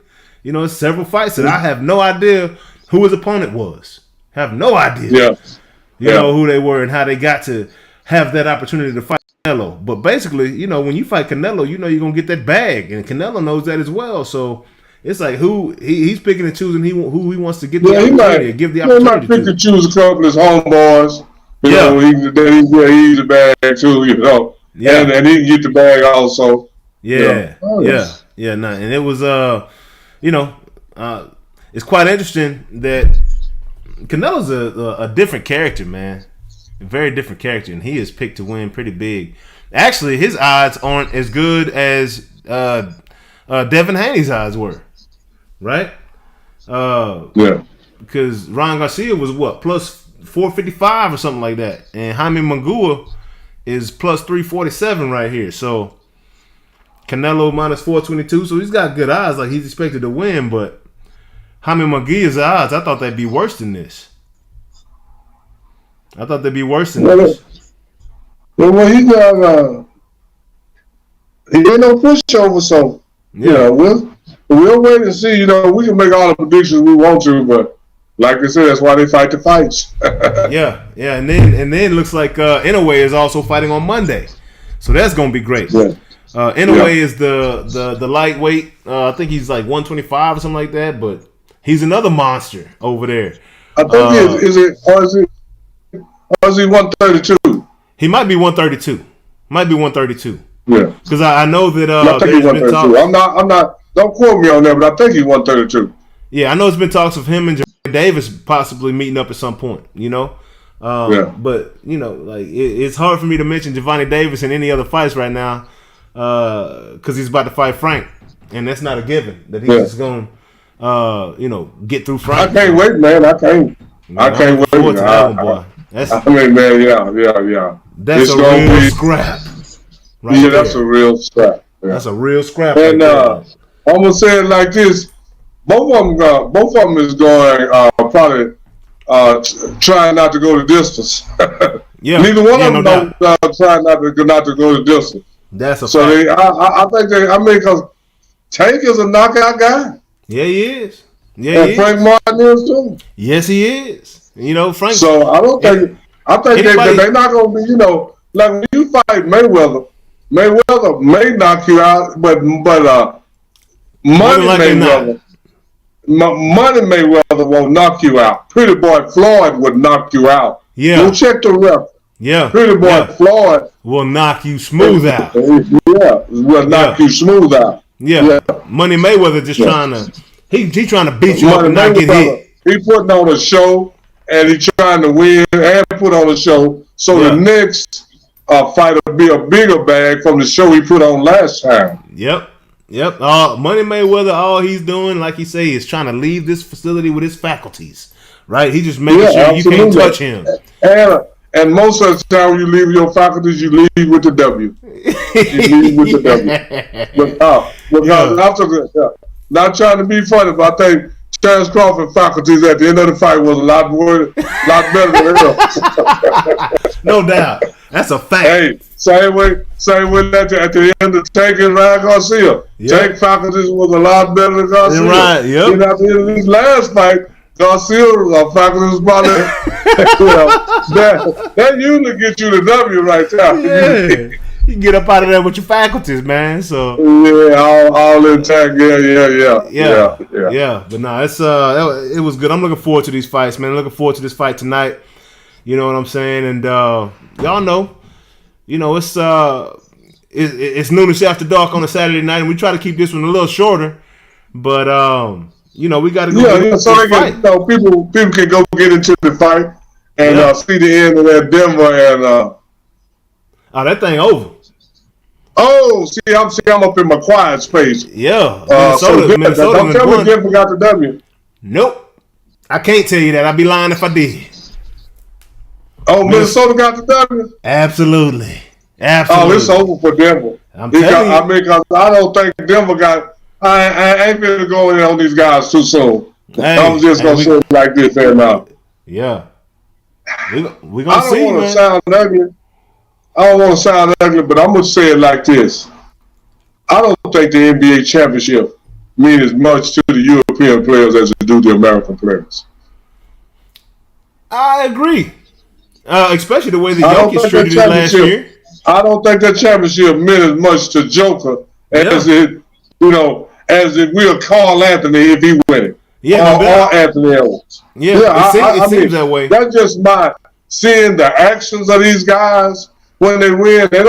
Several fights that I have no idea who his opponent was. Have no idea. Who they were and how they got to have that opportunity to fight Canelo. But basically, when you fight Canelo, you're gonna get that bag, and Canelo knows that as well. So it's like who he's picking and choosing who he wants to get the opportunity, give the opportunity. He might pick and choose a couple of his homeboys. He's a bag too. And he can get the bag also. And it was it's quite interesting that Canelo's a different character, man. A very different character, and he is picked to win pretty big. Actually, his odds aren't as good as Devin Haney's odds were, right? Because Ryan Garcia was plus 455 or something like that, and Jaime Mungua is plus 347 right here. So Canelo minus 422, so he's got good odds, like he's expected to win, but Jaime Munguia's odds, I thought they'd be worse than this. Well, he got he ain't no pushover, so we'll wait and see. We can make all the predictions we want to, but like I said, that's why they fight the fights. and then it looks like Inoue is also fighting on Monday, so that's gonna be great. Inoue is the lightweight. I think he's like 125 or something like that, but he's another monster over there. I think is he 132? He might be 132. Yeah, because I know that I think he's 132. I'm not. Don't quote me on that, but I think he's 132. Yeah, I know it's been talks of him and Javante Davis possibly meeting up at some point. But it's hard for me to mention Javante Davis in any other fights right now because he's about to fight Frank, and that's not a given that he's just going to get through Frank. I can't wait, man. I can't wait. To that one, boy. That's a real scrap. That's a real scrap. Yeah. That's a real scrap. And I'm gonna say it like this: both of them is going probably trying not to go the distance. Neither one of them don't try not to go the distance. That's a so fact. I think because Tank is a knockout guy. Yeah, he is. And Frank Martin is too. Yes, he is. Frank. So I don't think. I think they're not going to be. Like when you fight Mayweather may knock you out, but Money Mayweather won't knock you out. Pretty Boy Floyd would knock you out. Yeah. Go check the rep. Yeah. Pretty Boy Floyd will knock you smooth out. Will knock you smooth out. Yeah. Money Mayweather just trying to. He trying to beat you up and not get hit. He putting on a show and he trying to win and put on a show. So the next fight will be a bigger bag from the show he put on last time. Yep. Money Mayweather, all he's doing, like he say, is trying to leave this facility with his faculties. Right? He just making sure you can't touch him. And most of the time when you leave your faculties, you leave with the W. You leave with the W. Not trying to be funny, but I think Terrence Crawford faculties at the end of the fight was a lot better than him. No doubt. That's a fact. Hey, same way at the end of Tank and Ryan Garcia. Tank faculties was a lot better than Garcia. Right, yep. And at the end of this last fight, Garcia faculty was probably that usually get you the W right there. Yeah. You can get up out of there with your faculties, man. So all intact. Yeah. But no, it's it was good. I'm looking forward to these fights, man. I'm looking forward to this fight tonight. You know what I'm saying? And y'all know, it's Noonish After Dark on a Saturday night, and we try to keep this one a little shorter. But we got to go. So they can, people can go get into the fight. and see the end of that Denver and oh, that thing over. Oh, I'm up in my quiet space. Yeah, Minnesota. Don't tell me Denver got the W. Nope, I can't tell you that. I'd be lying if I did. Oh, Minnesota got the W. Absolutely. Oh, it's over for Denver. I'm telling you. I mean, cause I don't think Denver got. I ain't gonna go in on these guys too soon. I'm just gonna say it like this and now. Yeah, we gonna see, man. I don't want to sound ugly, but I'm gonna say it like this. I don't think the NBA championship means as much to the European players as it do the American players. I agree, especially the way the Jokic treated it last year. I don't think that championship meant as much to Joker as it, as it will Carl Anthony if he win it. Yeah, or Anthony Edwards. Yeah, it seems that way. That's just my seeing the actions of these guys when they win. They're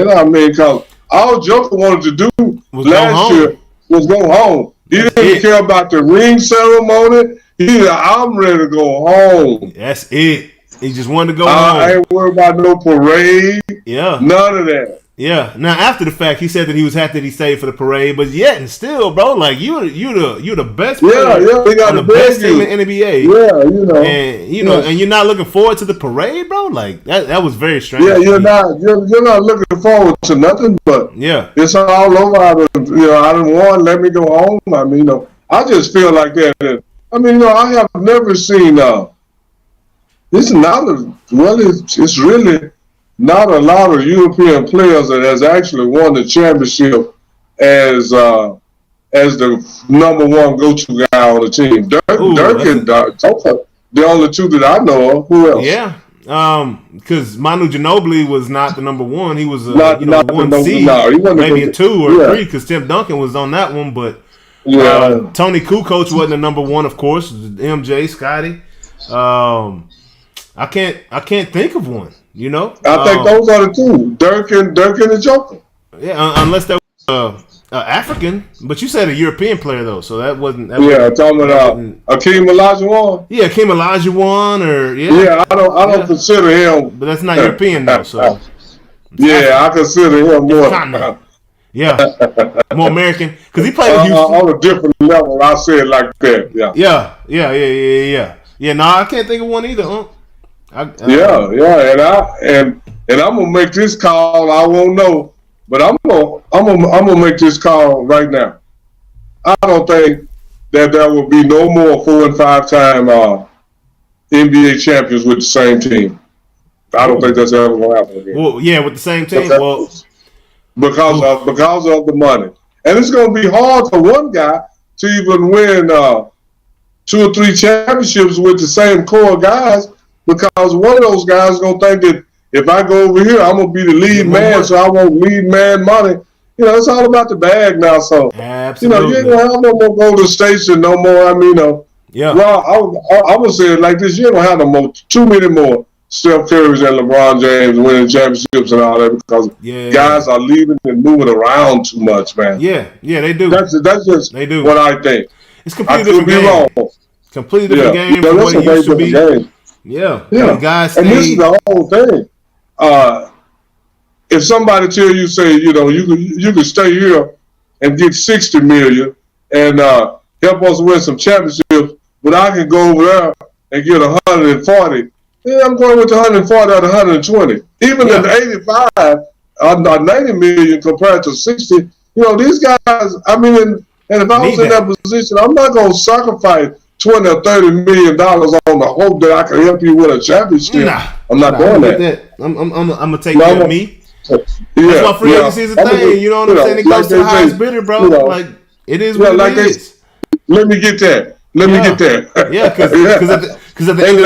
not because all Joker wanted to do last year was go home. He didn't care about the ring ceremony. He said, I'm ready to go home. That's it. He just wanted to go home. I ain't worried about no parade. Yeah. None of that. Yeah. Now after the fact, he said that he was happy that he stayed for the parade, but yet and still, bro, like you the best player. Yeah, we got the best team in the NBA. Yeah, and and you're not looking forward to the parade, bro. Like that was very strange. Yeah, you're not looking forward to nothing, but it's all over. I didn't want. Let me go home. I mean, I just feel like that. I mean, I have never seen. It's really not a lot of European players that has actually won the championship as the number one go-to guy on the team. Dirk and Joker, the only two that I know of. Who else? Yeah, because Manu Ginobili was not the number one. He was not one seed, maybe a 2 or 3, because Tim Duncan was on that one. But Tony Kukoc wasn't the number one, of course. MJ, Scotty. I can't think of one. I think those are the two, Dirk and the Joker. Yeah, unless that was African, but you said a European player though, so that wasn't. Talking about Akeem Olajuwon. Yeah, Akeem Olajuwon, I don't consider him, but that's not European though. So I consider him more. More American because he played in Houston on a different level. I say it like that. Yeah. No, I can't think of one either. And I'm gonna make this call. I won't know, but I'm gonna make this call right now. I don't think that there will be no more 4 and 5 time NBA champions with the same team. I don't think that's ever gonna happen again. Well, with the same team. Because of the money, and it's gonna be hard for one guy to even win 2 or 3 championships with the same core guys. Because one of those guys is going to think that if I go over here, I'm going to be the lead man, so I want lead man money. It's all about the bag now. So, absolutely. You ain't going to have no more Golden Station no more. I mean, Well, I'm going to say it like this. You ain't going to have no more, too many more Steph Curry's and LeBron James winning championships and all that because guys are leaving and moving around too much, man. Yeah, they do. That's just what I think. It's completely different game. Wrong. Completely different game from what it used to be. Game. Yeah. Guys and this is the whole thing. If somebody tell you, say, you can stay here and get $60 million and help us win some championships, but I can go over there and get 140. Yeah, I'm going with 140 out of 120. Even at 85, 90 million compared to 60. These guys. I mean, and if I was in that position, I'm not going to sacrifice $20 or $30 million on the hope that I can help you win a championship. I'm not doing that. I'm gonna take care of me. That's why free agency is a thing. You know what I'm saying? It goes to the highest bidder, bro. Like it is what it is. Let me get that. Yeah, because at the end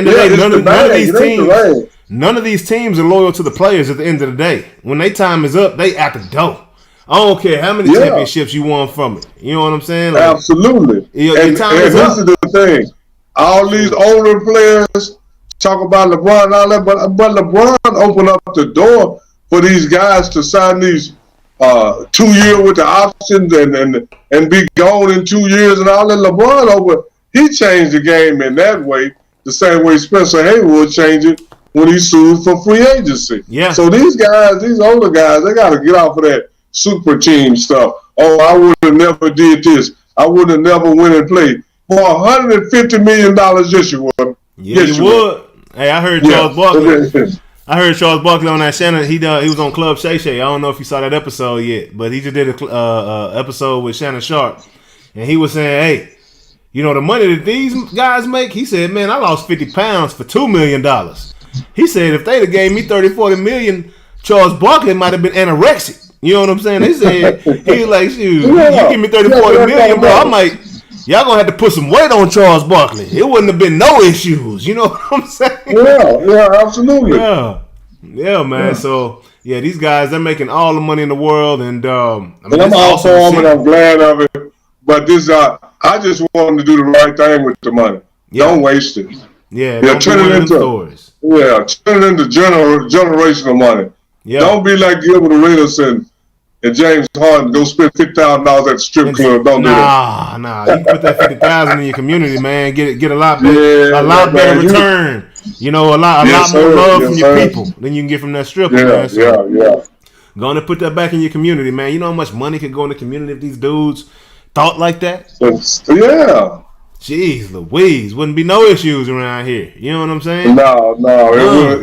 of the day, none of these teams are loyal to the players. At the end of the day, when their time is up, they out the door. I don't care how many championships you won from it. You know what I'm saying? Like, absolutely. Your time is up. This is the thing. All these older players talk about LeBron and all that, but LeBron opened up the door for these guys to sign these 2 year with the options and be gone in 2 years and all that. LeBron he changed the game in that way. the same way Spencer Haywood changed it when he sued for free agency. Yeah. So these guys, these older guys, they got to get off of that super team stuff. Oh, I would have never did this. I would have never went and played. For $150 million, yes, you would. Yeah, yes, you would. Hey, I heard Charles Barkley. I heard Charles Barkley on that Shannon. He was on Club Shay Shay. I don't know if you saw that episode yet, but he just did a episode with Shannon Sharp, and he was saying, "Hey, you know the money that these guys make." He said, "Man, I lost 50 pounds for $2 million." He said, "If they'd have gave me 30-40 million, Charles Barkley might have been anorexic." You know what I'm saying? He said, "He like, shoot, you give me 30-40 million, bro, I might." Y'all gonna have to put some weight on Charles Barkley. It wouldn't have been no issues. You know what I'm saying? Yeah, absolutely. Yeah, man. Yeah. So yeah, these guys, they're making all the money in the world, and I'm all for them, and I'm glad of it. But this, I just want them to do the right thing with the money. Yeah. Don't waste it. Yeah, turn it into stories. Yeah, turn it into generational money. Yeah. Don't be like Gilbert Arenas and James Harden, go spend $50,000 at the strip club. Don't do that. Nah. You put that $50,000 in your community, man. Get a lot better return. You know, a lot more love from your people than you can get from that stripper. Man. So, Going to put that back in your community, man. You know how much money could go in the community if these dudes thought like that? Yeah. Jeez Louise, wouldn't be no issues around here. You know what I'm saying? No,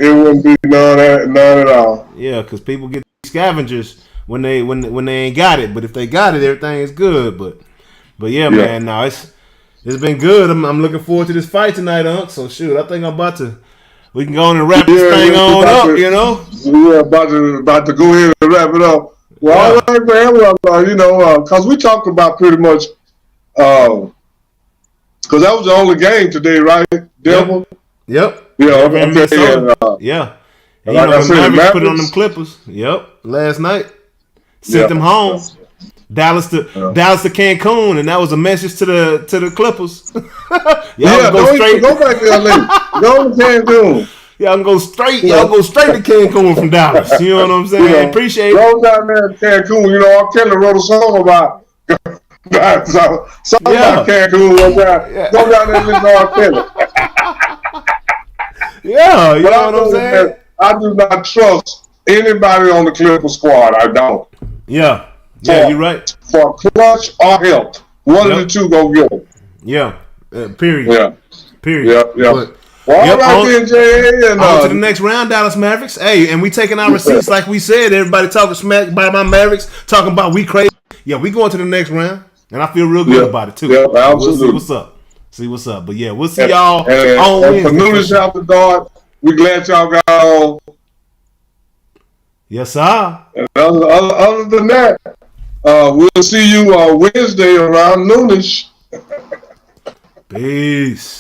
it wouldn't be none at all. Yeah, because people get scavengers when they ain't got it, but if they got it, everything is good. But yeah, man, no, it's been good. I'm looking forward to this fight tonight, Unc. So shoot, I think we can go on and wrap this thing on up, you know. We're about to go ahead and wrap it up. Well, all right, man. Well, you know, because we talked about pretty much, because that was the only game today, right, Devil? Yep. Yeah. Okay. And, yeah. And you know, the Mavericks put it on them Clippers. Yep. Last night. Sent them home. Dallas to Cancun, and that was a message to the Clippers. Y'all go back to LA. Go to Cancun. Y'all go straight. Y'all go straight to Cancun from Dallas. You know what I'm saying? You know, appreciate it. Go down there to Cancun. You know, R. Kelly wrote a song about about Cancun. Go down there and listen to R. Kelly. Yeah, you know what I'm saying? I do not trust anybody on the Clipper squad. I don't. Yeah. Yeah, you're right. For clutch or help, one of the two go get them. Yeah. Period. Yeah. Period. Yeah. Well, all right then, Jay. On to the next round, Dallas Mavericks. Hey, and we taking our receipts like we said. Everybody talking smack about my Mavericks, talking about we crazy. Yeah, we going to the next round, and I feel real good about it too. Yeah, absolutely. We'll see what's up. But yeah, we'll see y'all on Wednesday. For Noonish After Dark, we glad y'all got on. Yes, sir. And other than that, we'll see you on Wednesday around Noonish. Peace.